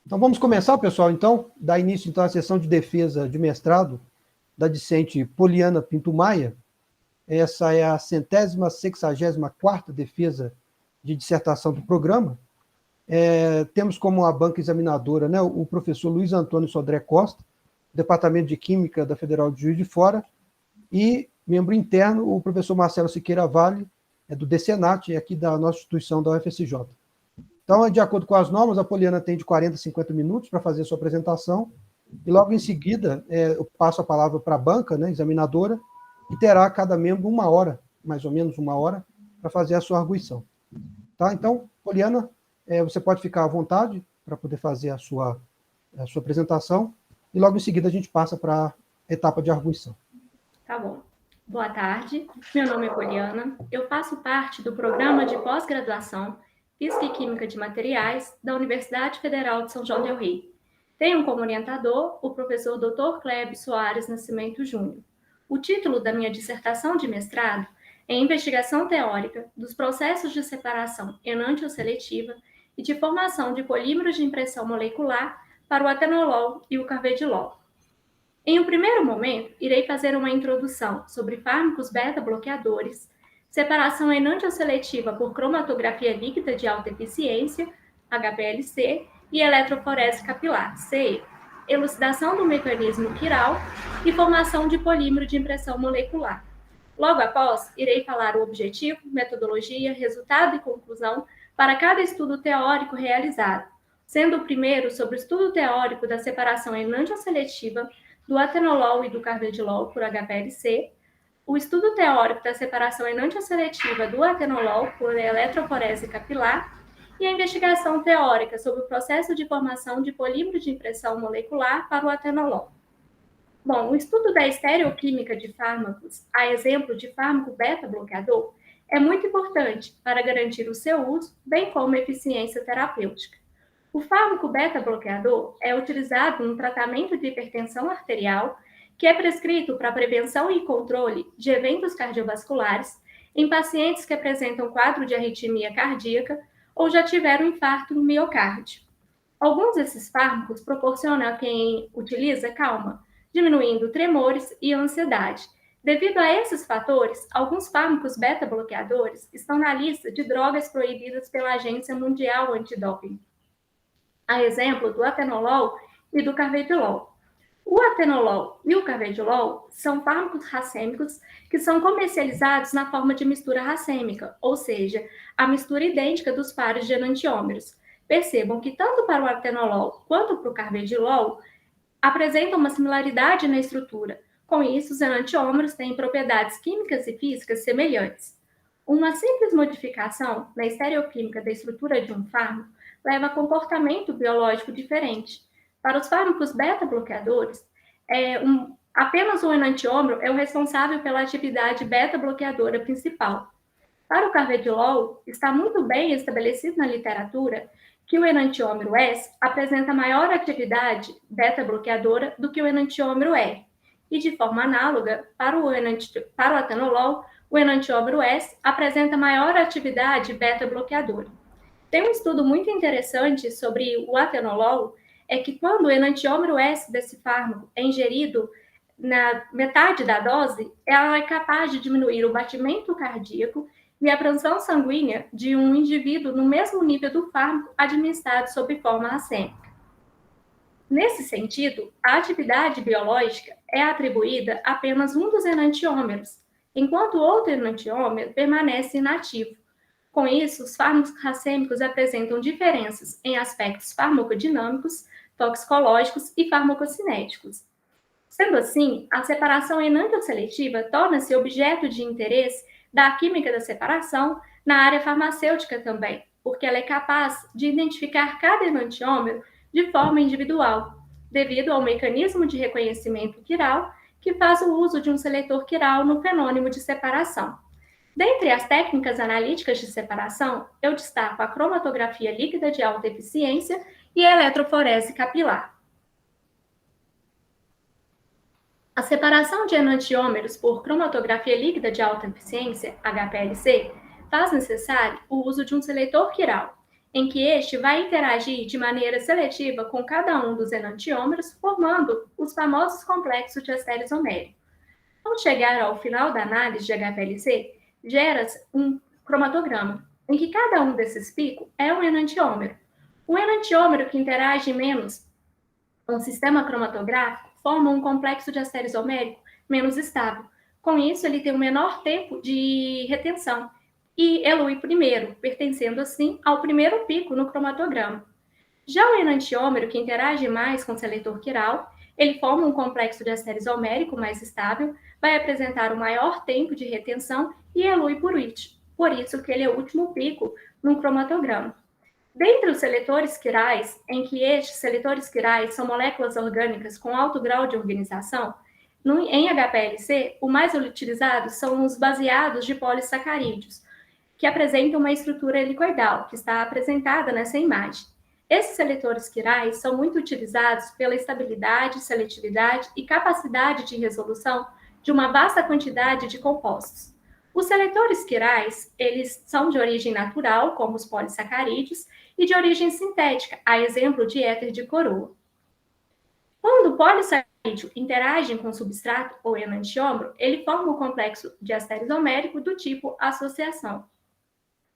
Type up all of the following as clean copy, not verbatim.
Então vamos começar, pessoal, então, dar início então à sessão de defesa de mestrado da discente Poliana Pinto Maia. Essa é a 164ª defesa de dissertação do programa. Temos como a banca examinadora, né, o professor Luiz Antônio Sodré Costa, Departamento de Química da Federal de Juiz de Fora, e membro interno, o professor Marcelo Siqueira Vale, do DCENAT, aqui da nossa instituição da UFSJ. Então, de acordo com as normas, a Poliana tem de 40 a 50 minutos para fazer a sua apresentação, e logo em seguida eu passo a palavra para a banca, né, examinadora, e terá cada membro 1 hora, mais ou menos 1 hora, para fazer a sua arguição. Tá? Então, Poliana, você pode ficar à vontade para poder fazer a sua apresentação, e logo em seguida a gente passa para a etapa de arguição. Tá bom. Boa tarde, meu nome é Poliana, eu faço parte do programa de pós-graduação Física e Química de Materiais da Universidade Federal de São João del Rei. Tenho como orientador o professor Dr. Clébio Soares Nascimento Júnior. O título da minha dissertação de mestrado é Investigação Teórica dos Processos de Separação Enantioseletiva e de Formação de Polímeros de Impressão Molecular para o atenolol e o carvedilol. Em um primeiro momento, irei fazer uma introdução sobre fármacos beta-bloqueadores, separação enantioseletiva por cromatografia líquida de alta eficiência, HPLC, e eletroforese capilar, CE, elucidação do mecanismo quiral e formação de polímero de impressão molecular. Logo após, irei falar o objetivo, metodologia, resultado e conclusão para cada estudo teórico realizado, sendo o primeiro sobre o estudo teórico da separação enantioseletiva do atenolol e do carvedilol por HPLC, o estudo teórico da separação enantioseletiva do atenolol por eletroforese capilar e a investigação teórica sobre o processo de formação de polímero de impressão molecular para o atenolol. Bom, o estudo da estereoquímica de fármacos, a exemplo de fármaco beta-bloqueador, é muito importante para garantir o seu uso, bem como a eficiência terapêutica. O fármaco beta-bloqueador é utilizado no tratamento de hipertensão arterial, que é prescrito para prevenção e controle de eventos cardiovasculares em pacientes que apresentam quadro de arritmia cardíaca ou já tiveram infarto no miocárdio. Alguns desses fármacos proporcionam a quem utiliza calma, diminuindo tremores e ansiedade. Devido a esses fatores, alguns fármacos beta-bloqueadores estão na lista de drogas proibidas pela Agência Mundial Antidoping, a exemplo do atenolol e do carvedilol. O atenolol e o carvedilol são fármacos racêmicos que são comercializados na forma de mistura racêmica, ou seja, a mistura idêntica dos pares de enantiômeros. Percebam que tanto para o atenolol quanto para o carvedilol apresentam uma similaridade na estrutura. Com isso, os enantiômeros têm propriedades químicas e físicas semelhantes. Uma simples modificação na estereoquímica da estrutura de um fármaco leva a comportamento biológico diferente. Para os fármacos beta-bloqueadores, apenas o enantiômero é o responsável pela atividade beta-bloqueadora principal. Para o carvedilol, está muito bem estabelecido na literatura que o enantiômero S apresenta maior atividade beta-bloqueadora do que o enantiômero R. E de forma análoga, para o atenolol, o enantiômero S apresenta maior atividade beta-bloqueadora. Tem um estudo muito interessante sobre o atenolol, é que quando o enantiômero S desse fármaco é ingerido na metade da dose, ela é capaz de diminuir o batimento cardíaco e a pressão sanguínea de um indivíduo no mesmo nível do fármaco administrado sob forma racêmica. Nesse sentido, a atividade biológica é atribuída a apenas um dos enantiômeros, enquanto o outro enantiômero permanece inativo. Com isso, os fármacos racêmicos apresentam diferenças em aspectos farmacodinâmicos, toxicológicos e farmacocinéticos. Sendo assim, a separação enantioseletiva torna-se objeto de interesse da química da separação na área farmacêutica também, porque ela é capaz de identificar cada enantiômero de forma individual, devido ao mecanismo de reconhecimento quiral que faz o uso de um seletor quiral no fenômeno de separação. Dentre as técnicas analíticas de separação, eu destaco a cromatografia líquida de alta eficiência e a eletroforese capilar. A separação de enantiômeros por cromatografia líquida de alta eficiência, HPLC, faz necessário o uso de um seletor quiral. em que este vai interagir de maneira seletiva com cada um dos enantiômeros, formando os famosos complexos de ester isomérico. Ao chegar ao final da análise de HPLC, gera-se um cromatograma, em que cada um desses picos é um enantiômero. O enantiômero que interage menos com o sistema cromatográfico forma um complexo de ester isomérico menos estável. Com isso, ele tem um menor tempo de retenção e elui primeiro, pertencendo assim ao primeiro pico no cromatograma. Já o enantiômero, que interage mais com o seletor quiral, ele forma um complexo de ester isomérico mais estável, vai apresentar o maior tempo de retenção e elui por isso que ele é o último pico no cromatograma. Dentre os seletores quirais, em que estes seletores quirais são moléculas orgânicas com alto grau de organização, em HPLC, o mais utilizado são os baseados de polissacarídeos, que apresentam uma estrutura helicoidal, que está apresentada nessa imagem. Esses seletores quirais são muito utilizados pela estabilidade, seletividade e capacidade de resolução de uma vasta quantidade de compostos. Os seletores quirais, eles são de origem natural, como os polissacarídeos, e de origem sintética, a exemplo de éter de coroa. Quando o polissacarídeo interage com o substrato ou enantiômero, ele forma um complexo de ester isomérico do tipo associação.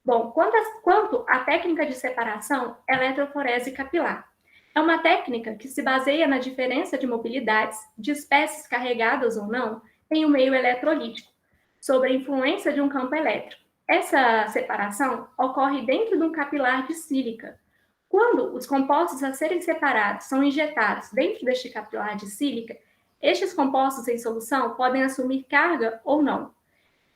Bom, quanto à técnica de separação, eletroforese capilar. É uma técnica que se baseia na diferença de mobilidades de espécies carregadas ou não em um meio eletrolítico, sobre a influência de um campo elétrico. Essa separação ocorre dentro de um capilar de sílica. Quando os compostos a serem separados são injetados dentro deste capilar de sílica, estes compostos em solução podem assumir carga ou não.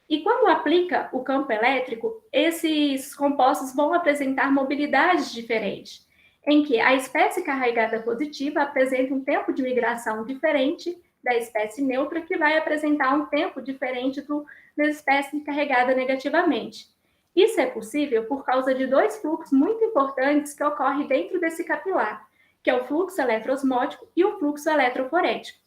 E quando aplica o campo elétrico, esses compostos vão apresentar mobilidades diferentes, em que a espécie carregada positiva apresenta um tempo de migração diferente da espécie neutra, que vai apresentar um tempo diferente da espécie carregada negativamente. Isso é possível por causa de dois fluxos muito importantes que ocorrem dentro desse capilar, que é o fluxo eletroosmótico e o fluxo eletroforético.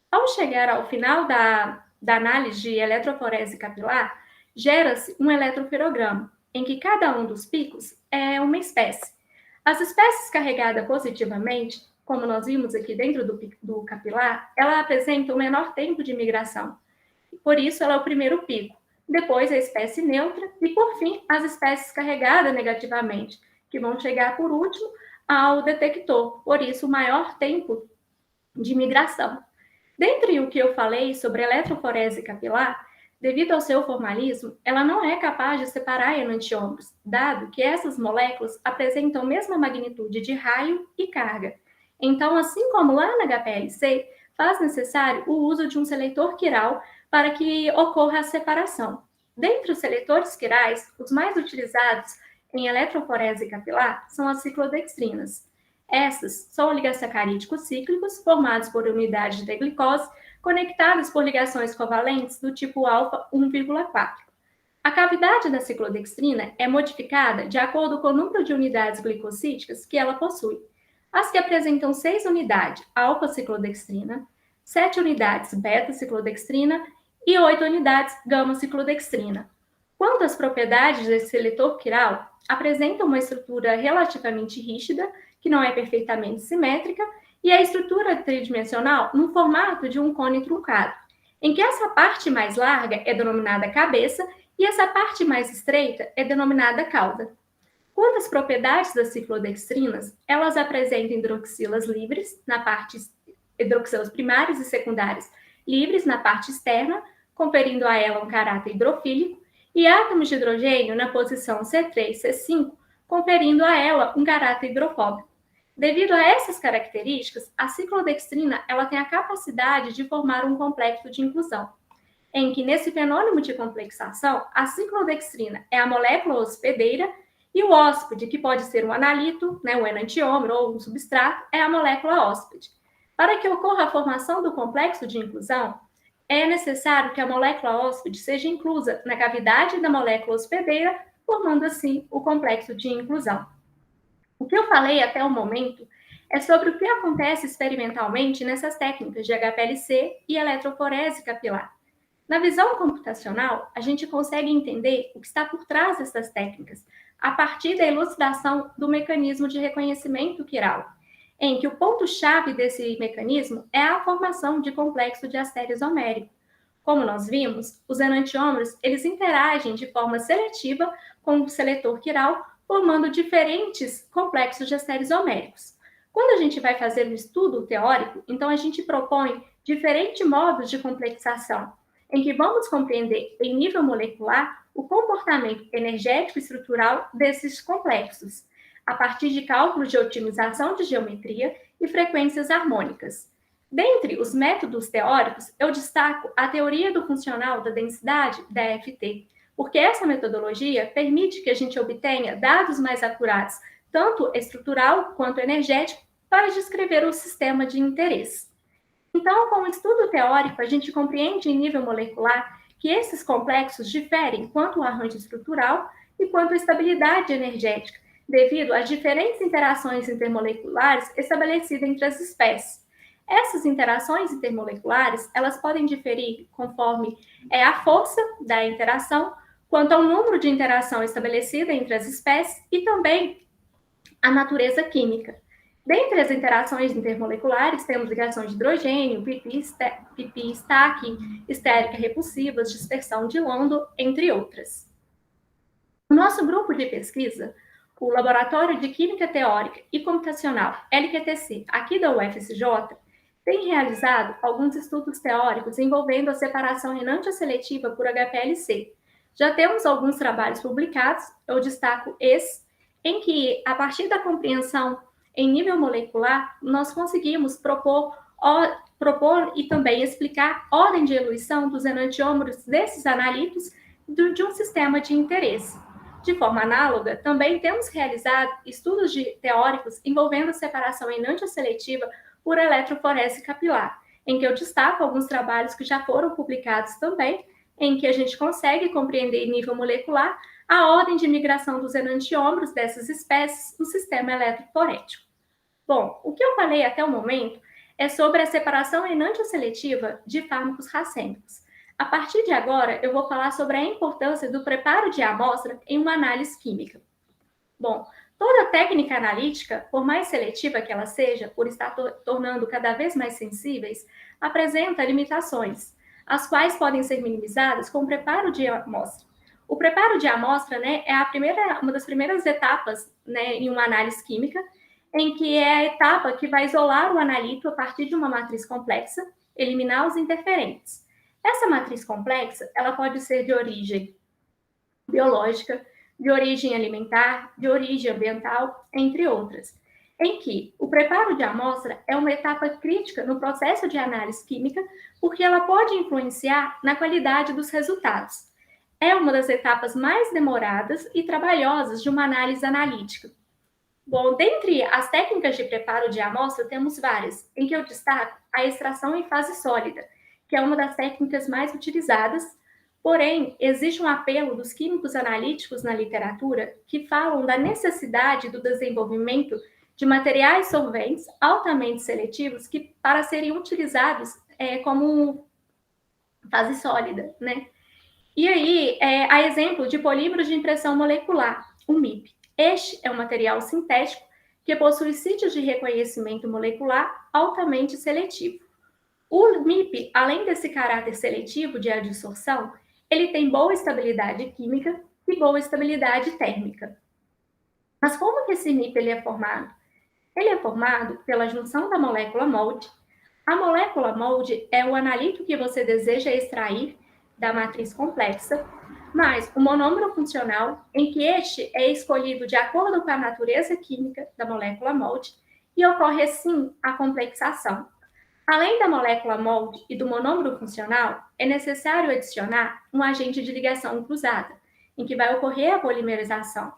Ao chegar ao final da análise de eletroforese capilar, gera-se um eletroferograma, em que cada um dos picos é uma espécie. As espécies carregadas positivamente, como nós vimos aqui dentro do capilar, ela apresenta o menor tempo de migração. Por isso, ela é o primeiro pico. Depois, a espécie neutra e, por fim, as espécies carregadas negativamente, que vão chegar, por último, ao detector. Por isso, o maior tempo de migração. Dentre o que eu falei sobre eletroforese capilar, devido ao seu formalismo, ela não é capaz de separar enantiômeros, dado que essas moléculas apresentam a mesma magnitude de raio e carga. Então, assim como lá na HPLC, faz necessário o uso de um seletor quiral para que ocorra a separação. Dentre os seletores quirais, os mais utilizados em eletroforese capilar são as ciclodextrinas. Essas são oligosacarídicos cíclicos formados por unidades de glicose conectadas por ligações covalentes do tipo alfa 1,4. A cavidade da ciclodextrina é modificada de acordo com o número de unidades glicosídicas que ela possui. As que apresentam 6 unidades alfa-ciclodextrina, 7 unidades beta-ciclodextrina e 8 unidades gama-ciclodextrina. Quanto às propriedades desse seletor quiral, apresentam uma estrutura relativamente rígida, que não é perfeitamente simétrica, e a estrutura tridimensional no formato de um cone truncado, em que essa parte mais larga é denominada cabeça e essa parte mais estreita é denominada cauda. Quanto às propriedades das ciclodextrinas, elas apresentam hidroxilas livres na parte hidroxilas primárias e secundárias livres na parte externa, conferindo a ela um caráter hidrofílico, e átomos de hidrogênio na posição C3 e C5, conferindo a ela um caráter hidrofóbico. Devido a essas características, a ciclodextrina ela tem a capacidade de formar um complexo de inclusão, em que nesse fenômeno de complexação, a ciclodextrina é a molécula hospedeira e o hóspede, que pode ser um analito, um enantiômero ou um substrato, é a molécula hóspede. Para que ocorra a formação do complexo de inclusão, é necessário que a molécula hóspede seja inclusa na cavidade da molécula hospedeira, formando assim o complexo de inclusão. O que eu falei até o momento é sobre o que acontece experimentalmente nessas técnicas de HPLC e eletroforese capilar. Na visão computacional, a gente consegue entender o que está por trás dessas técnicas, a partir da elucidação do mecanismo de reconhecimento quiral, em que o ponto-chave desse mecanismo é a formação de complexo de astério isomérico. Como nós vimos, os enantiômeros eles interagem de forma seletiva com o seletor quiral, formando diferentes complexos de astério isoméricos. Quando a gente vai fazer um estudo teórico, então a gente propõe diferentes modos de complexação, em que vamos compreender em nível molecular o comportamento energético e estrutural desses complexos, a partir de cálculos de otimização de geometria e frequências harmônicas. Dentre os métodos teóricos, eu destaco a teoria do funcional da densidade, DFT, porque essa metodologia permite que a gente obtenha dados mais acurados, tanto estrutural quanto energético, para descrever o sistema de interesse. Então, com o estudo teórico, a gente compreende em nível molecular que esses complexos diferem quanto ao arranjo estrutural e quanto à estabilidade energética, devido às diferentes interações intermoleculares estabelecidas entre as espécies. Essas interações intermoleculares, elas podem diferir conforme a força da interação, quanto ao número de interação estabelecida entre as espécies e também a natureza química. Dentre as interações intermoleculares, temos ligações de hidrogênio, pipi, estaque, estérica repulsivas, dispersão de Lando, entre outras. O nosso grupo de pesquisa, o Laboratório de Química Teórica e Computacional, LQTC, aqui da UFSJ, tem realizado alguns estudos teóricos envolvendo a separação enantioseletiva por HPLC. Já temos alguns trabalhos publicados, eu destaco esse, em que, a partir da compreensão em nível molecular, nós conseguimos propor e também explicar a ordem de eluição dos enantiômeros desses analitos de um sistema de interesse. De forma análoga, também temos realizado estudos teóricos envolvendo a separação enantioseletiva por eletroforese capilar, em que eu destaco alguns trabalhos que já foram publicados também, em que a gente consegue compreender em nível molecular a ordem de migração dos enantiômeros dessas espécies no sistema eletroforético. Bom, o que eu falei até o momento é sobre a separação enantioseletiva de fármacos racêmicos. A partir de agora, eu vou falar sobre a importância do preparo de amostra em uma análise química. Bom, toda técnica analítica, por mais seletiva que ela seja, por estar tornando cada vez mais sensíveis, apresenta limitações, as quais podem ser minimizadas com o preparo de amostra. O preparo de amostra, é uma das primeiras etapas, em uma análise química, em que é a etapa que vai isolar o analito a partir de uma matriz complexa, eliminar os interferentes. Essa matriz complexa, ela pode ser de origem biológica, de origem alimentar, de origem ambiental, entre outras, em que o preparo de amostra é uma etapa crítica no processo de análise química, porque ela pode influenciar na qualidade dos resultados. É uma das etapas mais demoradas e trabalhosas de uma análise analítica. Bom, dentre as técnicas de preparo de amostra, temos várias, em que eu destaco a extração em fase sólida, que é uma das técnicas mais utilizadas, porém, existe um apelo dos químicos analíticos na literatura que falam da necessidade do desenvolvimento de materiais solventes altamente seletivos para serem utilizados como fase sólida, E aí, a exemplo de polímeros de impressão molecular, o MIP. Este é um material sintético que possui sítios de reconhecimento molecular altamente seletivo. O MIP, além desse caráter seletivo de adsorção, ele tem boa estabilidade química e boa estabilidade térmica. Mas como que esse MIP ele é formado? Ele é formado pela junção da molécula molde. A molécula molde é o analito que você deseja extrair da matriz complexa, mais o monômero funcional, em que este é escolhido de acordo com a natureza química da molécula molde, e ocorre assim a complexação. Além da molécula molde e do monômero funcional, é necessário adicionar um agente de ligação cruzada, em que vai ocorrer a polimerização.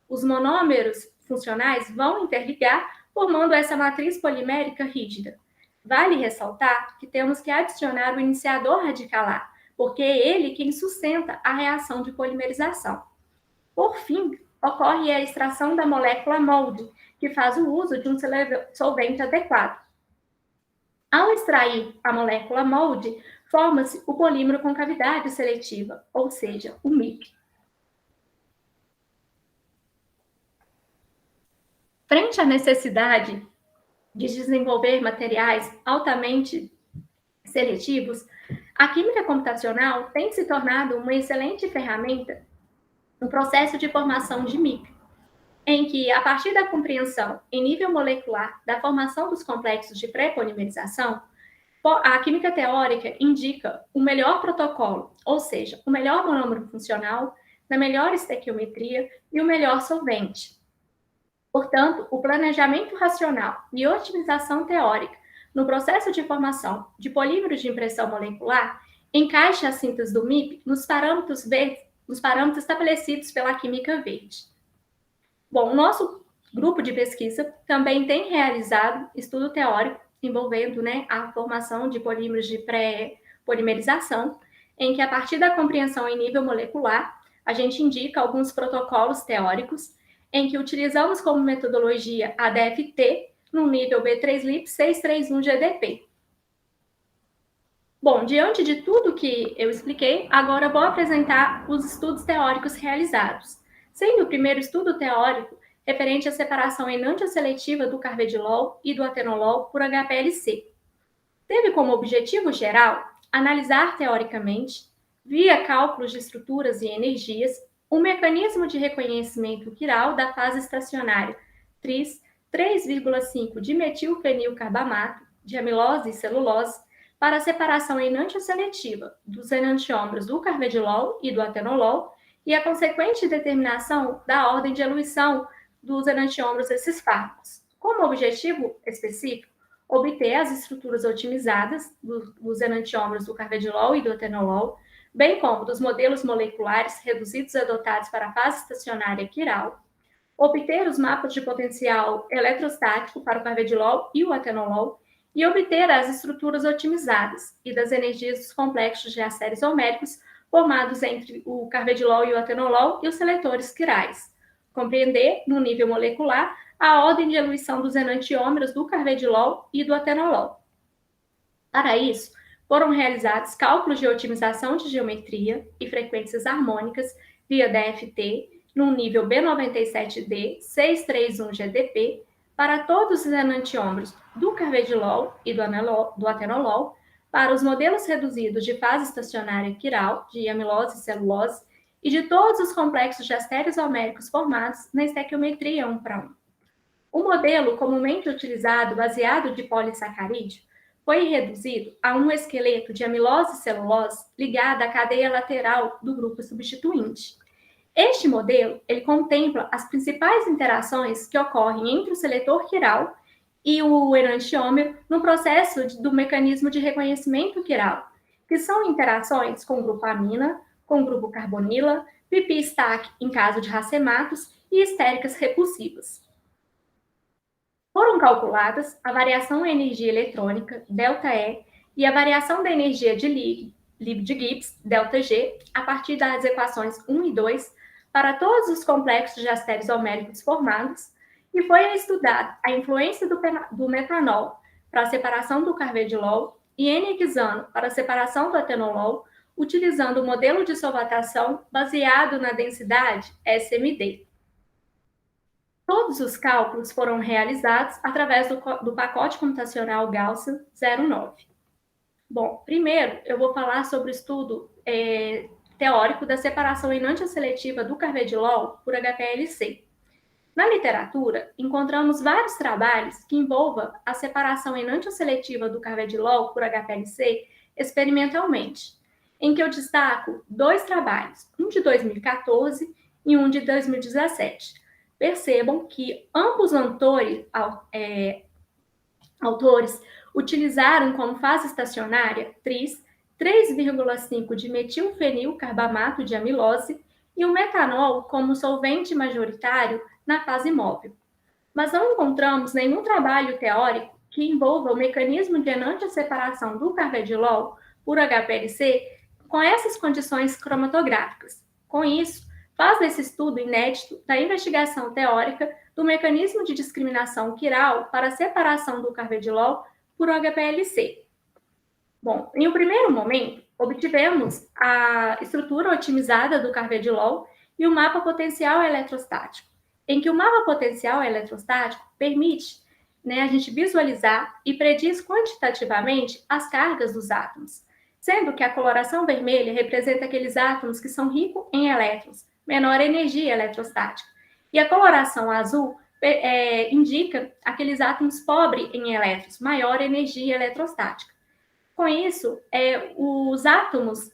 Os monômeros funcionais vão interligar, formando essa matriz polimérica rígida. Vale ressaltar que temos que adicionar o iniciador radicalar, porque é ele quem sustenta a reação de polimerização. Por fim, ocorre a extração da molécula molde, que faz o uso de um solvente adequado. Ao extrair a molécula molde, forma-se o polímero com cavidade seletiva, ou seja, o MIP. Frente à necessidade de desenvolver materiais altamente seletivos, a química computacional tem se tornado uma excelente ferramenta no processo de formação de MIP, em que, a partir da compreensão em nível molecular da formação dos complexos de pré-polimerização, a química teórica indica o melhor protocolo, ou seja, o melhor monômero funcional, na melhor estequiometria e o melhor solvente. Portanto, o planejamento racional e otimização teórica no processo de formação de polímeros de impressão molecular encaixa a síntese do MIP nos parâmetros estabelecidos pela química verde. Bom, o nosso grupo de pesquisa também tem realizado estudo teórico envolvendo, a formação de polímeros de pré-polimerização, em que, a partir da compreensão em nível molecular, a gente indica alguns protocolos teóricos em que utilizamos como metodologia a DFT no nível B3LIP 631 GDP. Bom, diante de tudo que eu expliquei, agora vou apresentar os estudos teóricos realizados, sendo o primeiro estudo teórico referente à separação enantioseletiva do carvedilol e do atenolol por HPLC. Teve como objetivo geral analisar teoricamente, via cálculos de estruturas e energias, o mecanismo de reconhecimento quiral da fase estacionária tris 3,5-dimetilfenilcarbamato de amilose e celulose para a separação enantioseletiva dos enantiômeros do carvedilol e do atenolol e a consequente determinação da ordem de eluição dos enantiômeros desses fármacos. Como objetivo específico, obter as estruturas otimizadas dos enantiômeros do carvedilol e do atenolol, bem como dos modelos moleculares reduzidos e adotados para a fase estacionária quiral, obter os mapas de potencial eletrostático para o carvedilol e o atenolol e obter as estruturas otimizadas e das energias dos complexos de acéreos homéricos formados entre o carvedilol e o atenolol e os seletores quirais. Compreender, no nível molecular, a ordem de eluição dos enantiômeros do carvedilol e do atenolol. Para isso, foram realizados cálculos de otimização de geometria e frequências harmônicas via DFT no nível B97D 631 GDP para todos os enantiômeros do carvedilol e do atenolol, para os modelos reduzidos de fase estacionária quiral, de amilose e celulose, e de todos os complexos de acéreos homéricos formados na estequiometria 1:1. O modelo comumente utilizado, baseado de polissacarídeo, foi reduzido a um esqueleto de amilose e celulose ligado à cadeia lateral do grupo substituinte. Este modelo, ele contempla as principais interações que ocorrem entre o seletor quiral e o enantiômero no processo do mecanismo de reconhecimento quiral, que são interações com o grupo amina, com o grupo carbonila, pipi-stack em caso de racematos e estéricas repulsivas. Foram calculadas a variação em energia eletrônica, ΔE, e a variação da energia de Gibbs, ΔG, a partir das equações 1 e 2, para todos os complexos de acéreos homéricos formados, e foi estudada a influência do metanol para a separação do carvedilol e N-hexano para a separação do atenolol, utilizando o modelo de solvatação baseado na densidade SMD. Todos os cálculos foram realizados através do pacote computacional Gaussian 09. Bom, primeiro eu vou falar sobre o estudo teórico da separação enantioseletiva do carvedilol por HPLC. Na literatura, encontramos vários trabalhos que envolvam a separação enantioseletiva do carvedilol por HPLC experimentalmente, em que eu destaco dois trabalhos, um de 2014 e um de 2017. Percebam que ambos autores utilizaram como fase estacionária tris 3,5-dimetilfenilcarbamato de amilose e o metanol como solvente majoritário na fase móvel. Mas não encontramos nenhum trabalho teórico que envolva o mecanismo de enantioseparação do carvedilol por HPLC com essas condições cromatográficas. Com isso, faz desse estudo inédito da investigação teórica do mecanismo de discriminação quiral para a separação do carvedilol por HPLC. Bom, em um primeiro momento, obtivemos a estrutura otimizada do carvedilol e o mapa potencial eletrostático. em que o mapa potencial eletrostático permite, né, a gente visualizar e prediz quantitativamente as cargas dos átomos, sendo que a coloração vermelha representa aqueles átomos que são ricos em elétrons, menor energia eletrostática, e a coloração azul indica aqueles átomos pobres em elétrons, maior energia eletrostática. Com isso, os átomos,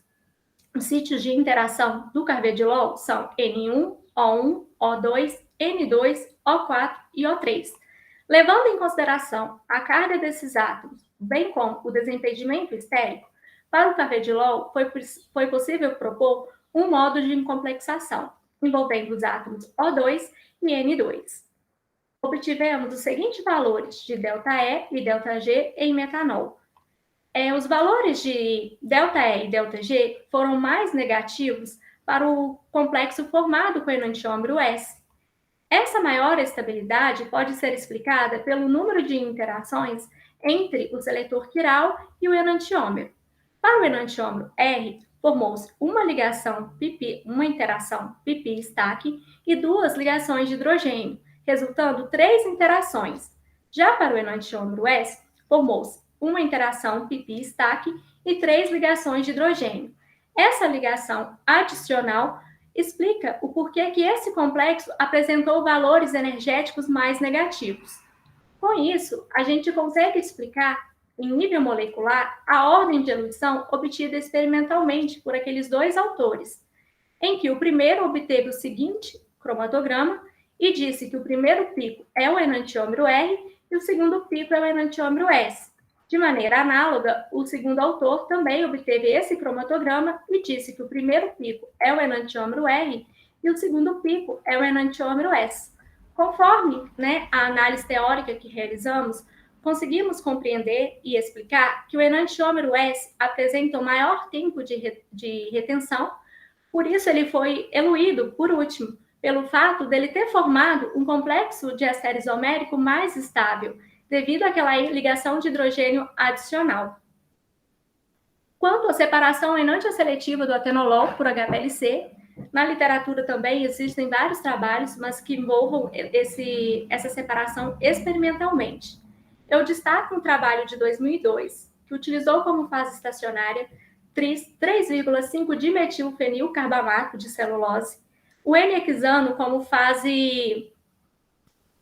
os sítios de interação do carvedilol são N1, O1, O2, N2, O4 e O3. Levando em consideração a carga desses átomos, bem como o desimpedimento estérico, para o carvedilol foi possível propor um modo de complexação, envolvendo os átomos O2 e N2. Obtivemos os seguintes valores de ΔE e ΔG em metanol. Os valores de ΔE e ΔG foram mais negativos para o complexo formado com o enantiômero S. Essa maior estabilidade pode ser explicada pelo número de interações entre o seletor quiral e o enantiômero. Para o enantiômero R, formou-se uma interação pp-stack e duas ligações de hidrogênio, resultando 3 interações. Já para o enantiômero S, formou-se uma interação pp-stack e 3 ligações de hidrogênio. Essa ligação adicional explica o porquê que esse complexo apresentou valores energéticos mais negativos. Com isso, a gente consegue explicar, em nível molecular, a ordem de eluição obtida experimentalmente por aqueles dois autores, em que o primeiro obteve o seguinte cromatograma e disse que o primeiro pico é o enantiômero R e o segundo pico é o enantiômero S. De maneira análoga, o segundo autor também obteve esse cromatograma e disse que o primeiro pico é o enantiômero R e o segundo pico é o enantiômero S. Conforme, né, a análise teórica que realizamos, conseguimos compreender e explicar que o enantiômero S apresenta o maior tempo de retenção, por isso ele foi eluído por último, pelo fato dele ter formado um complexo de éster isomérico mais estável, devido àquela ligação de hidrogênio adicional. Quanto à separação enantioseletiva do atenolol por HPLC, na literatura também existem vários trabalhos, mas que envolvam essa separação experimentalmente. Eu destaco um trabalho de 2002, que utilizou como fase estacionária 3,5-dimetilfenilcarbamato de celulose, o N-hexano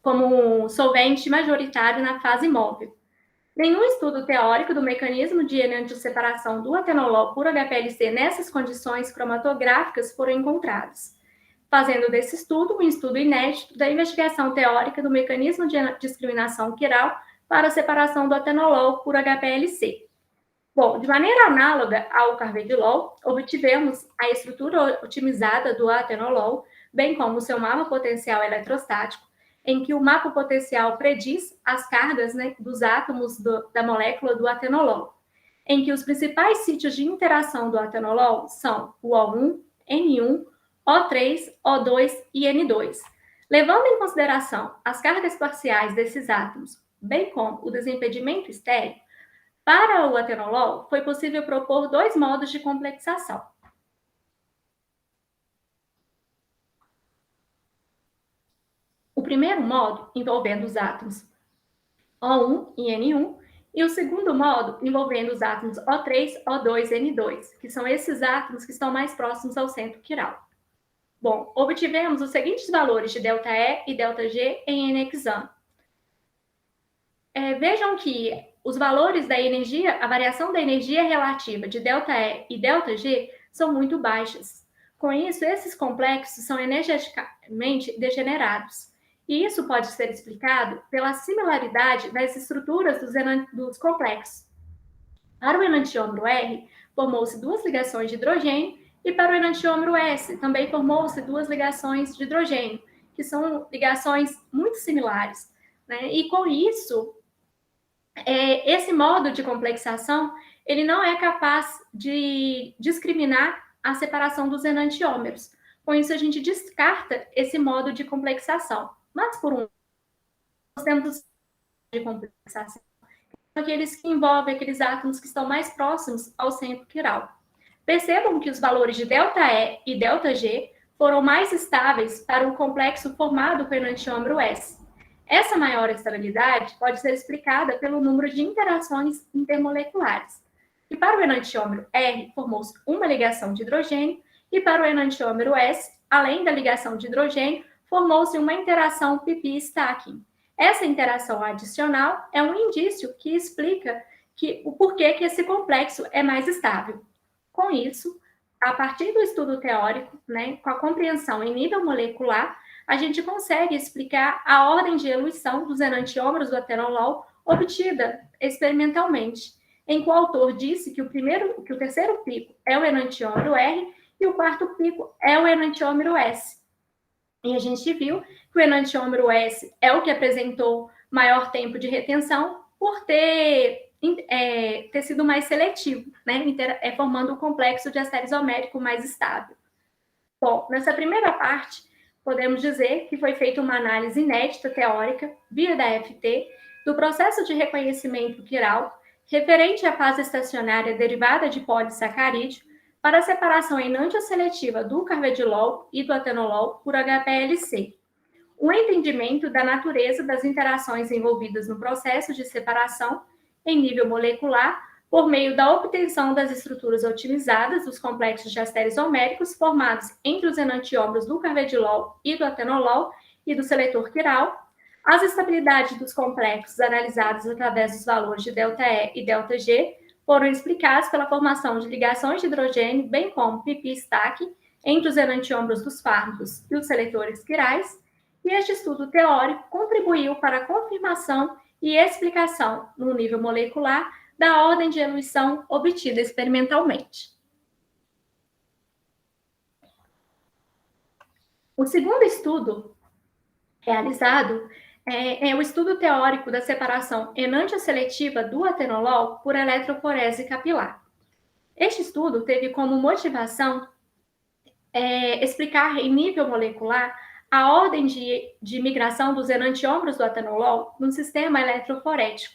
como solvente majoritário na fase móvel. Nenhum estudo teórico do mecanismo de enantiosseparação do atenolol por HPLC nessas condições cromatográficas foram encontrados, fazendo desse estudo um estudo inédito da investigação teórica do mecanismo de discriminação quiral para a separação do atenolol por HPLC. Bom, de maneira análoga ao carvedilol, obtivemos a estrutura otimizada do atenolol, bem como o seu mapa potencial eletrostático, em que o mapa potencial prediz as cargas, né, dos átomos da molécula do atenolol, em que os principais sítios de interação do atenolol são o O1, N1, O3, O2 e N2. Levando em consideração as cargas parciais desses átomos, bem como o desimpedimento estérico, para o atenolol foi possível propor 2 modos de complexação. O primeiro modo, envolvendo os átomos O1 e N1, e o segundo modo, envolvendo os átomos O3, O2 e N2, que são esses átomos que estão mais próximos ao centro quiral. Bom, obtivemos os seguintes valores de ΔE e ΔG em N-hexano. Vejam que os valores da energia, a variação da energia relativa de ΔE e ΔG são muito baixas. Com isso, esses complexos são energeticamente degenerados. E isso pode ser explicado pela similaridade das estruturas dos complexos. Para o enantiômero R, formou-se 2 ligações de hidrogênio, e para o enantiômero S, também formou-se 2 ligações de hidrogênio, que são ligações muito similares, né? E com isso, esse modo de complexação, ele não é capaz de discriminar a separação dos enantiômeros. Com isso, a gente descarta esse modo de complexação. Mas, por um lado, nós temos de complexação, aqueles que envolvem aqueles átomos que estão mais próximos ao centro quiral. Percebam que os valores de ΔE e ΔG foram mais estáveis para o complexo formado com o enantiômero S. Essa maior estabilidade pode ser explicada pelo número de interações intermoleculares. E para o enantiômero R, formou-se uma ligação de hidrogênio, e para o enantiômero S, além da ligação de hidrogênio, formou-se uma interação pi-pi-stacking. Essa interação adicional é um indício que explica o porquê que esse complexo é mais estável. Com isso, a partir do estudo teórico, com a compreensão em nível molecular, a gente consegue explicar a ordem de eluição dos enantiômeros do atenolol obtida experimentalmente, em que o autor disse que o terceiro pico é o enantiômero R e o quarto pico é o enantiômero S. E a gente viu que o enantiômero S é o que apresentou maior tempo de retenção por ter sido mais seletivo, formando um complexo de éster isomérico mais estável. Bom, nessa primeira parte, podemos dizer que foi feita uma análise inédita teórica, via da FT, do processo de reconhecimento quiral referente à fase estacionária derivada de polissacarídeo para a separação enantioseletiva do carvedilol e do atenolol por HPLC. O entendimento da natureza das interações envolvidas no processo de separação em nível molecular por meio da obtenção das estruturas otimizadas dos complexos de éster isoméricos formados entre os enantiômeros do carvedilol e do atenolol e do seletor quiral, as estabilidades dos complexos analisados através dos valores de ΔE e ΔG foram explicados pela formação de ligações de hidrogênio, bem como pi-pi-stacking entre os enantiômeros dos fármacos e os seletores quirais, e este estudo teórico contribuiu para a confirmação e explicação, no nível molecular, da ordem de eluição obtida experimentalmente. O segundo estudo realizado é o estudo teórico da separação enantioseletiva do atenolol por eletroforese capilar. Este estudo teve como motivação explicar em nível molecular a ordem de migração dos enantiômeros do atenolol no sistema eletroforético,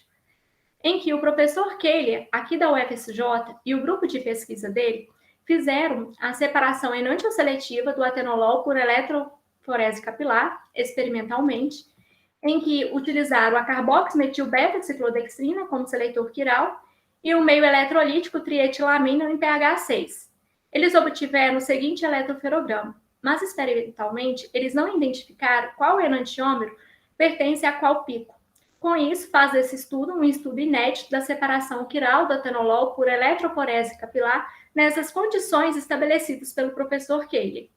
em que o professor Keiler, aqui da UFSJ, e o grupo de pesquisa dele, fizeram a separação enantioseletiva do atenolol por eletroforese capilar, experimentalmente, em que utilizaram a carboximetilbeta-ciclodextrina como seletor quiral e o meio eletrolítico trietilamina em pH 6. Eles obtiveram o seguinte eletroferograma, mas experimentalmente eles não identificaram qual enantiômero pertence a qual pico. Com isso, faz desse estudo um estudo inédito da separação quiral do atenolol por eletroforese capilar nessas condições estabelecidas pelo professor Keiler.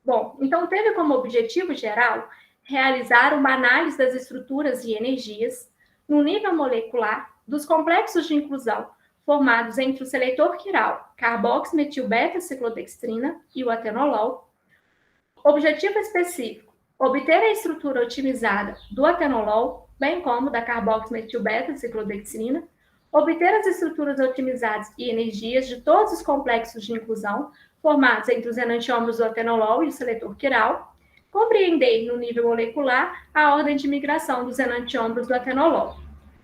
Bom, então teve como objetivo geral realizar uma análise das estruturas e energias no nível molecular dos complexos de inclusão formados entre o seletor quiral, carboximetilbeta-ciclodextrina e o atenolol. Objetivo específico: obter a estrutura otimizada do atenolol, bem como da carboximetilbeta-ciclodextrina, obter as estruturas otimizadas e energias de todos os complexos de inclusão formados entre os enantiômeros do atenolol e o seletor quiral, compreender no nível molecular a ordem de migração dos enantiômeros do atenolol.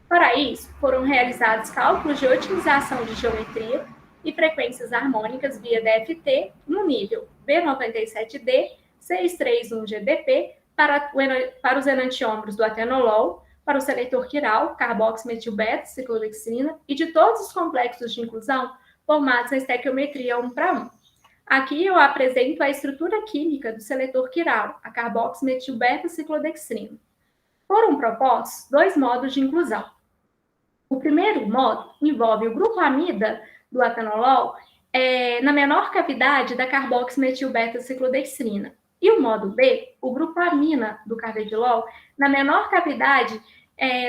Para isso, foram realizados cálculos de otimização de geometria e frequências harmônicas via DFT no nível B97D 631GDP para os enantiômeros do atenolol, para o seletor quiral, carboximetilbeta-ciclodextrina e de todos os complexos de inclusão formados na estequiometria 1:1. Aqui eu apresento a estrutura química do seletor quiral, a carboximetilbeta-ciclodextrina. Foram propostos 2 modos de inclusão. O primeiro modo envolve o grupo amida do atenolol na menor cavidade da carboximetilbeta-ciclodextrina. E o modo B, o grupo amina do carvedilol, na menor cavidade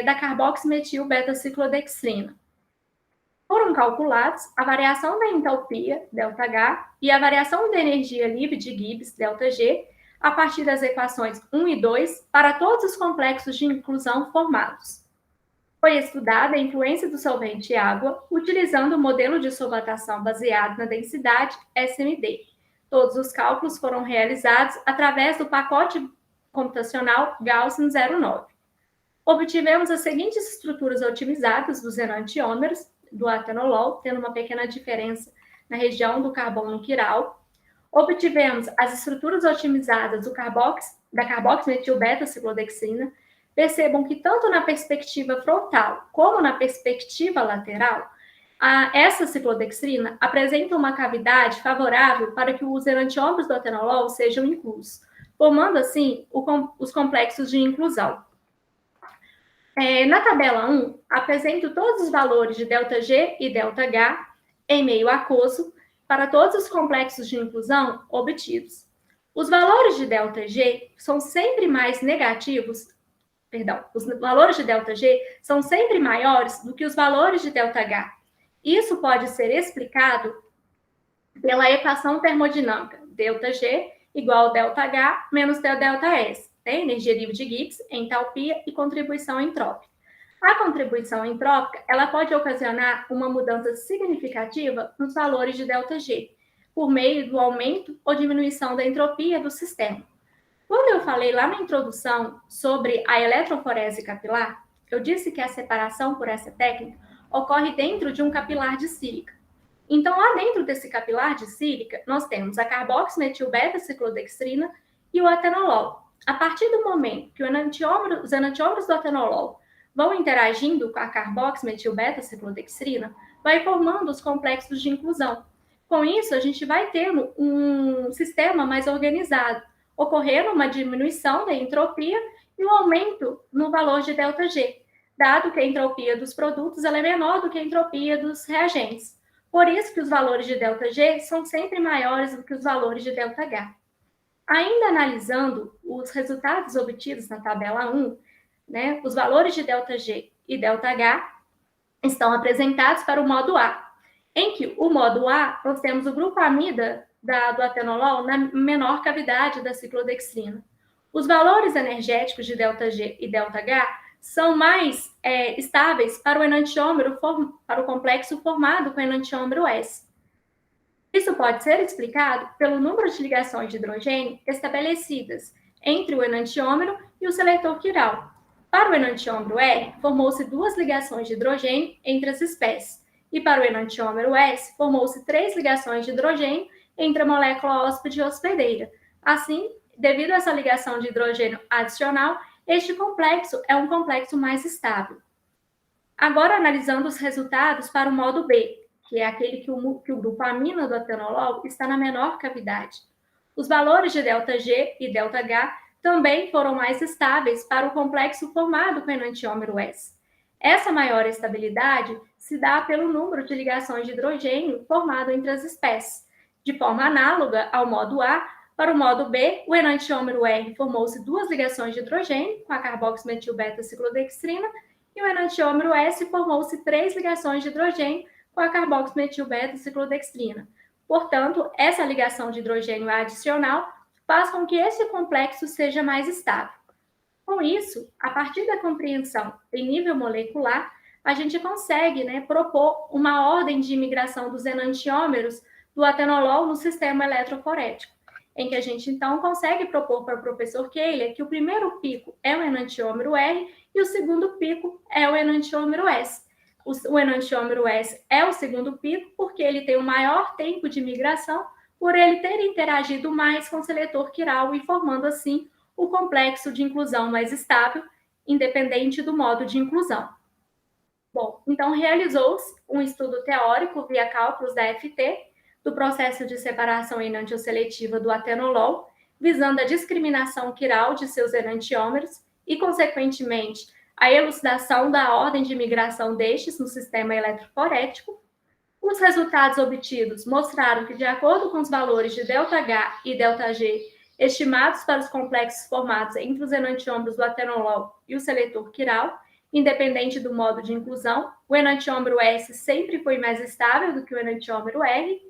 da carboximetilbeta-ciclodextrina. Foram calculados a variação da entalpia, ΔH, e a variação da energia livre de Gibbs, ΔG, a partir das equações 1 e 2 para todos os complexos de inclusão formados. Foi estudada a influência do solvente água utilizando o modelo de solvatação baseado na densidade SMD. Todos os cálculos foram realizados através do pacote computacional Gaussian 09. Obtivemos as seguintes estruturas otimizadas dos enantiômeros do atenolol, tendo uma pequena diferença na região do carbono quiral. Obtivemos as estruturas otimizadas da carboximetilbeta-ciclodextrina. Percebam que tanto na perspectiva frontal como na perspectiva lateral, essa ciclodextrina apresenta uma cavidade favorável para que os enantiômeros do atenolol sejam inclusos, formando assim os complexos de inclusão. Na tabela 1, apresento todos os valores de ΔG e ΔH em meio aquoso para todos os complexos de inclusão obtidos. Os valores de ΔG são sempre mais negativos, os valores de ΔG são sempre maiores do que os valores de ΔH. Isso pode ser explicado pela equação termodinâmica ΔG igual a ΔH menos ΔS, né? Energia livre de Gibbs, entalpia e contribuição entrópica. A contribuição entrópica ela pode ocasionar uma mudança significativa nos valores de ΔG, por meio do aumento ou diminuição da entropia do sistema. Quando eu falei lá na introdução sobre a eletroforese capilar, eu disse que a separação por essa técnica ocorre dentro de um capilar de sílica. Então, lá dentro desse capilar de sílica, nós temos a carboximetilbeta-ciclodextrina e o atenolol. A partir do momento que os enantiômeros do atenolol vão interagindo com a carboximetilbeta-ciclodextrina, vai formando os complexos de inclusão. Com isso, a gente vai tendo um sistema mais organizado, ocorrendo uma diminuição da entropia e um aumento no valor de ΔG, dado que a entropia dos produtos é menor do que a entropia dos reagentes. Por isso que os valores de ΔG são sempre maiores do que os valores de ΔH. Ainda analisando os resultados obtidos na tabela 1, né, os valores de ΔG e ΔH estão apresentados para o modo A, em que o modo A, nós temos o grupo amida do atenolol na menor cavidade da ciclodextrina. Os valores energéticos de ΔG e ΔH são mais estáveis para o enantiômero, para o complexo formado com o enantiômero S. Isso pode ser explicado pelo número de ligações de hidrogênio estabelecidas entre o enantiômero e o seletor quiral. Para o enantiômero R, formou-se 2 ligações de hidrogênio entre as espécies, e para o enantiômero S, formou-se 3 ligações de hidrogênio entre a molécula hóspede e hospedeira. Assim, devido a essa ligação de hidrogênio adicional, este complexo é um complexo mais estável. Agora, analisando os resultados para o modo B, que é aquele que o grupo amina do atenolol está na menor cavidade. Os valores de ΔG e ΔH também foram mais estáveis para o complexo formado com o enantiômero S. Essa maior estabilidade se dá pelo número de ligações de hidrogênio formado entre as espécies. De forma análoga ao modo A, para o modo B, o enantiômero R formou-se 2 ligações de hidrogênio com a carboximetilbeta-ciclodextrina e o enantiômero S formou-se 3 ligações de hidrogênio com a carboximetilbeta-ciclodextrina. Portanto, essa ligação de hidrogênio adicional faz com que esse complexo seja mais estável. Com isso, a partir da compreensão em nível molecular, a gente consegue propor uma ordem de imigração dos enantiômeros do atenolol no sistema eletroforético, em que a gente, então, consegue propor para o professor Keiler que o primeiro pico é o enantiômero R e o segundo pico é o enantiômero S. O enantiômero S é o segundo pico porque ele tem o maior tempo de migração, por ele ter interagido mais com o seletor quiral e formando, assim, o complexo de inclusão mais estável, independente do modo de inclusão. Bom, então realizou-se um estudo teórico via cálculos da FT do processo de separação enantioseletiva do atenolol, visando a discriminação quiral de seus enantiômeros e, consequentemente, a elucidação da ordem de migração destes no sistema eletroforético. Os resultados obtidos mostraram que, de acordo com os valores de ΔH e ΔG estimados para os complexos formados entre os enantiômeros do atenolol e o seletor quiral, independente do modo de inclusão, o enantiômero S sempre foi mais estável do que o enantiômero R.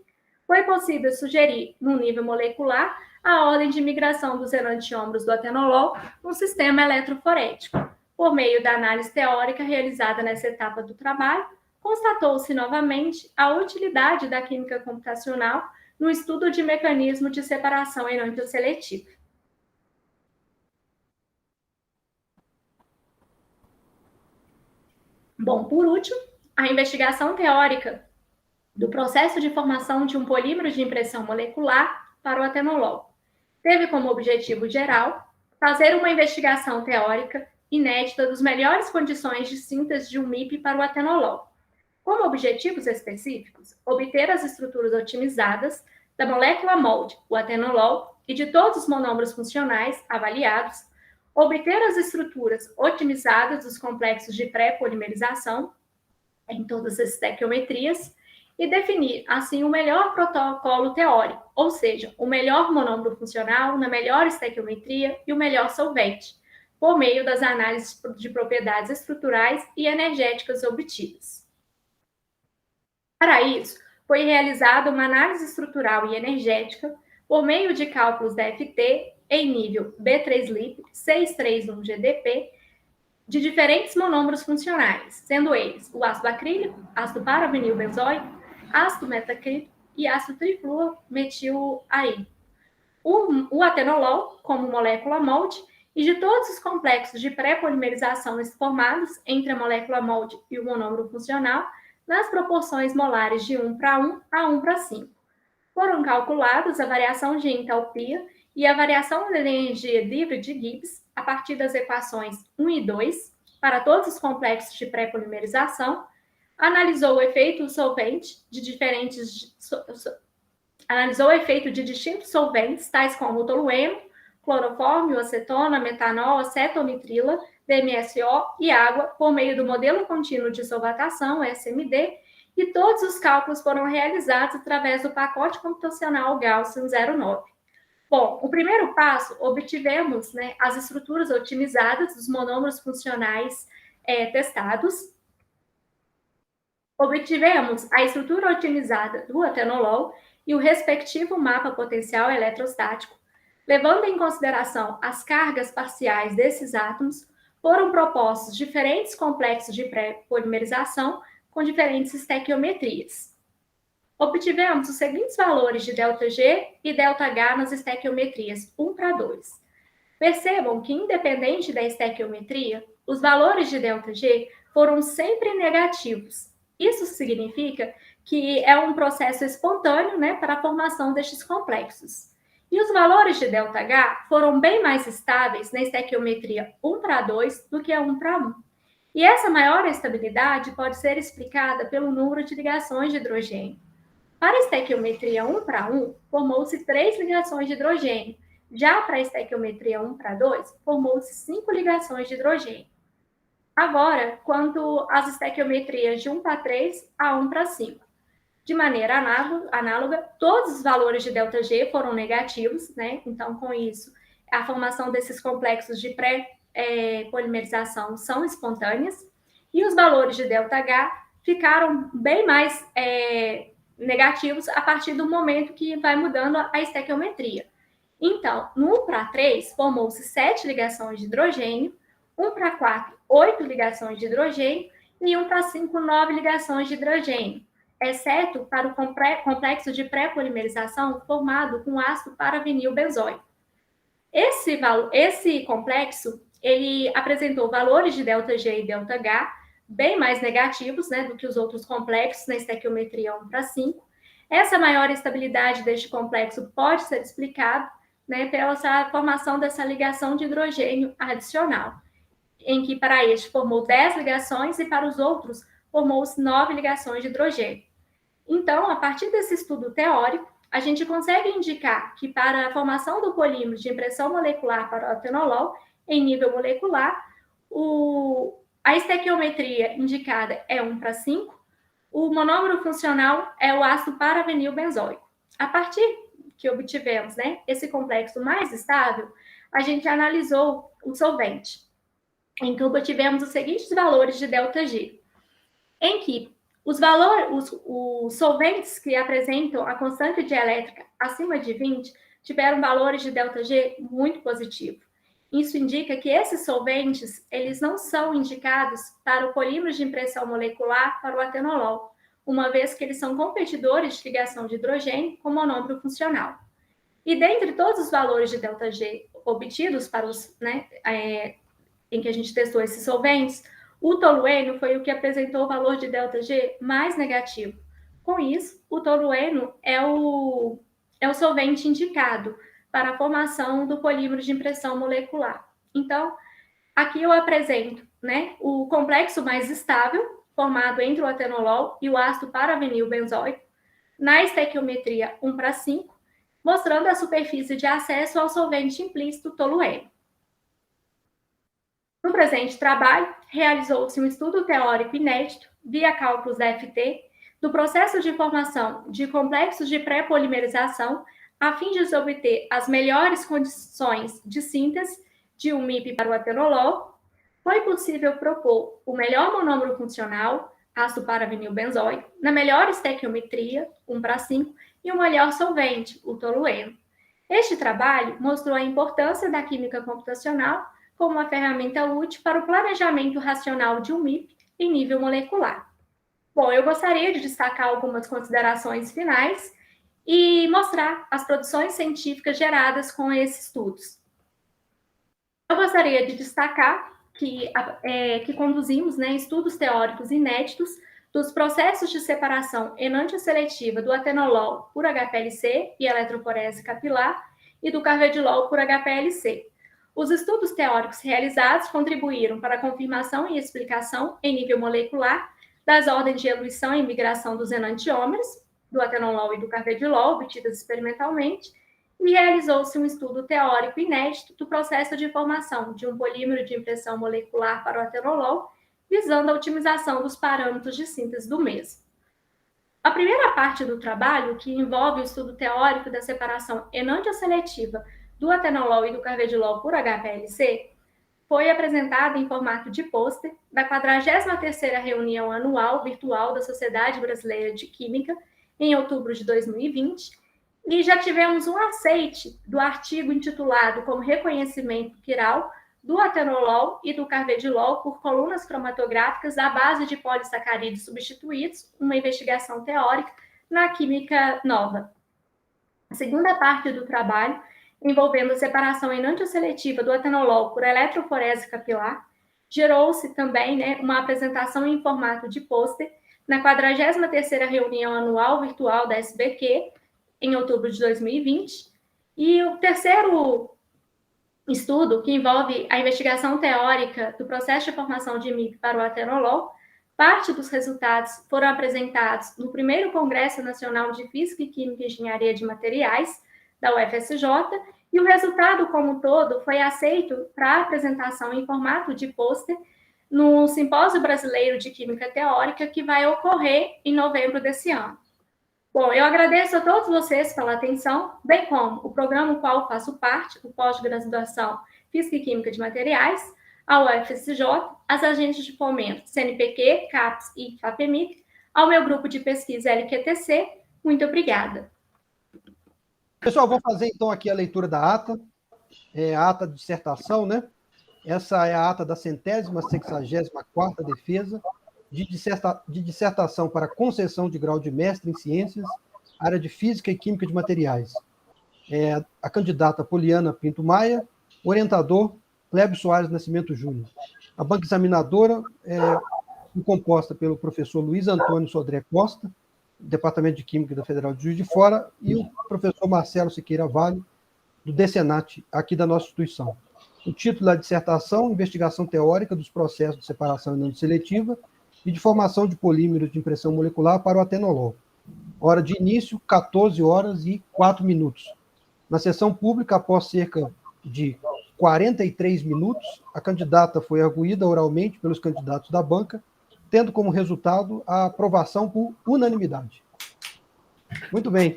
Foi possível sugerir, no nível molecular, a ordem de migração dos enantiômeros do atenolol no sistema eletroforético. Por meio da análise teórica realizada nessa etapa do trabalho, constatou-se novamente a utilidade da química computacional no estudo de mecanismo de separação enantioseletiva. Bom, por último, a investigação teórica do processo de formação de um polímero de impressão molecular para o atenolol. Teve como objetivo geral fazer uma investigação teórica inédita das melhores condições de síntese de um MIP para o atenolol. Como objetivos específicos, obter as estruturas otimizadas da molécula molde, o atenolol, e de todos os monômeros funcionais avaliados, obter as estruturas otimizadas dos complexos de pré-polimerização em todas as estequiometrias e definir, assim, o melhor protocolo teórico, ou seja, o melhor monômero funcional na melhor estequiometria e o melhor solvente, por meio das análises de propriedades estruturais e energéticas obtidas. Para isso, foi realizada uma análise estrutural e energética por meio de cálculos da FT em nível B3LIP 631GDP de diferentes monômeros funcionais, sendo eles o ácido acrílico, ácido paravinilbenzoico, ácido metacrílico e ácido trifluormetilaído. O atenolol, como molécula molde, e de todos os complexos de pré-polimerização formados entre a molécula molde e o monômero funcional, nas proporções molares de 1:1 a 1:5. Foram calculadas a variação de entalpia e a variação da energia livre de Gibbs a partir das equações 1 e 2 para todos os complexos de pré-polimerização, analisou o efeito solvente de distintos solventes, tais como o tolueno, clorofórmio, acetona, metanol, acetonitrila, DMSO e água, por meio do modelo contínuo de solvatação, SMD, e todos os cálculos foram realizados através do pacote computacional Gaussian 09. Bom, o primeiro passo, obtivemos, as estruturas otimizadas dos monômeros funcionais testados. Obtivemos a estrutura otimizada do atenolol e o respectivo mapa potencial eletrostático. Levando em consideração as cargas parciais desses átomos, foram propostos diferentes complexos de pré-polimerização com diferentes estequiometrias. Obtivemos os seguintes valores de ΔG e ΔH nas estequiometrias 1:2. Percebam que, independente da estequiometria, os valores de ΔG foram sempre negativos. Isso significa que é um processo espontâneo, para a formação destes complexos. E os valores de ΔH foram bem mais estáveis na estequiometria 1:2 do que a 1:1. E essa maior estabilidade pode ser explicada pelo número de ligações de hidrogênio. Para a estequiometria 1:1, formou-se 3 ligações de hidrogênio. Já para a estequiometria 1:2, formou-se 5 ligações de hidrogênio. Agora, quanto às estequiometrias de 1:3 a 1:5. De maneira análoga, todos os valores de ΔG foram negativos, Então, com isso, a formação desses complexos de pré-polimerização são espontâneas, e os valores de ΔH ficaram bem mais negativos a partir do momento que vai mudando a estequiometria. Então, no 1:3, formou-se 7 ligações de hidrogênio, 1:4, 8 ligações de hidrogênio, e 1:5, 9 ligações de hidrogênio, exceto para o complexo de pré-polimerização formado com ácido paravinilbenzoico. Esse complexo, ele apresentou valores de ΔG e ΔH bem mais negativos, do que os outros complexos na estequiometria 1:5. Essa maior estabilidade deste complexo pode ser explicada, pela formação dessa ligação de hidrogênio adicional, em que para este formou 10 ligações e para os outros formou-se 9 ligações de hidrogênio. Então, a partir desse estudo teórico, a gente consegue indicar que para a formação do polímero de impressão molecular para o atenolol, em nível molecular, a estequiometria indicada é 1:5, o monômero funcional é o ácido paravinilbenzoico. A partir que obtivemos, esse complexo mais estável, a gente analisou o solvente, em que obtivemos os seguintes valores de ΔG, em que os solventes que apresentam a constante dielétrica acima de 20 tiveram valores de ΔG muito positivos. Isso indica que esses solventes, eles não são indicados para o polímero de impressão molecular para o atenolol, uma vez que eles são competidores de ligação de hidrogênio com monômero funcional. E dentre todos os valores de ΔG obtidos para os, em que a gente testou esses solventes, o tolueno foi o que apresentou o valor de ΔG mais negativo. Com isso, o tolueno é o é o solvente indicado para a formação do polímero de impressão molecular. Então, aqui eu apresento, né, o complexo mais estável, formado entre o atenolol e o ácido paravinilbenzoico, na estequiometria 1:5, mostrando a superfície de acesso ao solvente implícito tolueno. No presente trabalho, realizou-se um estudo teórico inédito, via cálculos da FT, do processo de formação de complexos de pré-polimerização, a fim de obter as melhores condições de síntese de um MIP para o atenolol. Foi possível propor o melhor monômero funcional, ácido paravinilbenzoico, na melhor estequiometria, 1:5, e o melhor solvente, o tolueno. Este trabalho mostrou a importância da química computacional como uma ferramenta útil para o planejamento racional de um MIP em nível molecular. Bom, eu gostaria de destacar algumas considerações finais e mostrar as produções científicas geradas com esses estudos. Eu gostaria de destacar que conduzimos, né, estudos teóricos inéditos dos processos de separação enantioseletiva do atenolol por HPLC e eletroforese capilar e do carvedilol por HPLC. Os estudos teóricos realizados contribuíram para a confirmação e explicação em nível molecular das ordens de eluição e migração dos enantiômeros, do atenolol e do carvedilol, obtidas experimentalmente, e realizou-se um estudo teórico inédito do processo de formação de um polímero de impressão molecular para o atenolol, visando a otimização dos parâmetros de síntese do mesmo. A primeira parte do trabalho, que envolve o estudo teórico da separação enantioseletiva do atenolol e do carvedilol por HPLC, foi apresentada em formato de pôster da 43ª reunião anual virtual da Sociedade Brasileira de Química, em outubro de 2020, e já tivemos um aceite do artigo intitulado como reconhecimento quiral do atenolol e do carvedilol por colunas cromatográficas à base de polissacarídeos substituídos, uma investigação teórica na química nova. A segunda parte do trabalho, envolvendo a separação enantioseletiva do atenolol por eletroforese capilar, gerou-se também, né, uma apresentação em formato de pôster na 43ª reunião anual virtual da SBQ, em outubro de 2020, e o terceiro estudo, que envolve a investigação teórica do processo de formação de MIP para o atenolol, parte dos resultados foram apresentados no primeiro Congresso Nacional de Física e Química e Engenharia de Materiais, da UFSJ, e o resultado como um todo foi aceito para apresentação em formato de pôster no Simpósio Brasileiro de Química Teórica, que vai ocorrer em novembro desse ano. Bom, eu agradeço a todos vocês pela atenção, bem como o programa no qual faço parte, o pós-graduação Física e Química de Materiais, a UFSJ, as agências de fomento CNPq, CAPES e FAPEMIC, ao meu grupo de pesquisa LQTC. Muito obrigada. Pessoal, vou fazer então aqui a leitura da ata, a ata de dissertação, né? Essa é a ata da 164ª defesa de dissertação para concessão de grau de mestre em ciências, área de física e química de materiais. A candidata Poliana Pinto Maia, orientador Clébio Soares Nascimento Júnior. A banca examinadora é composta pelo professor Luiz Antônio Sodré Costa, Departamento de Química da Federal de Juiz de Fora, e o professor Marcelo Siqueira Vale, do DECENAT, aqui da nossa instituição. O título da dissertação: Investigação teórica dos processos de separação enantioseletiva e de formação de polímeros de impressão molecular para o atenolol. Hora de início, 14h04. Na sessão pública, após cerca de 43 minutos, a candidata foi arguída oralmente pelos candidatos da banca, tendo como resultado a aprovação por unanimidade. Muito bem.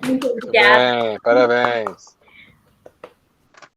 Muito obrigada. Muito bem, parabéns.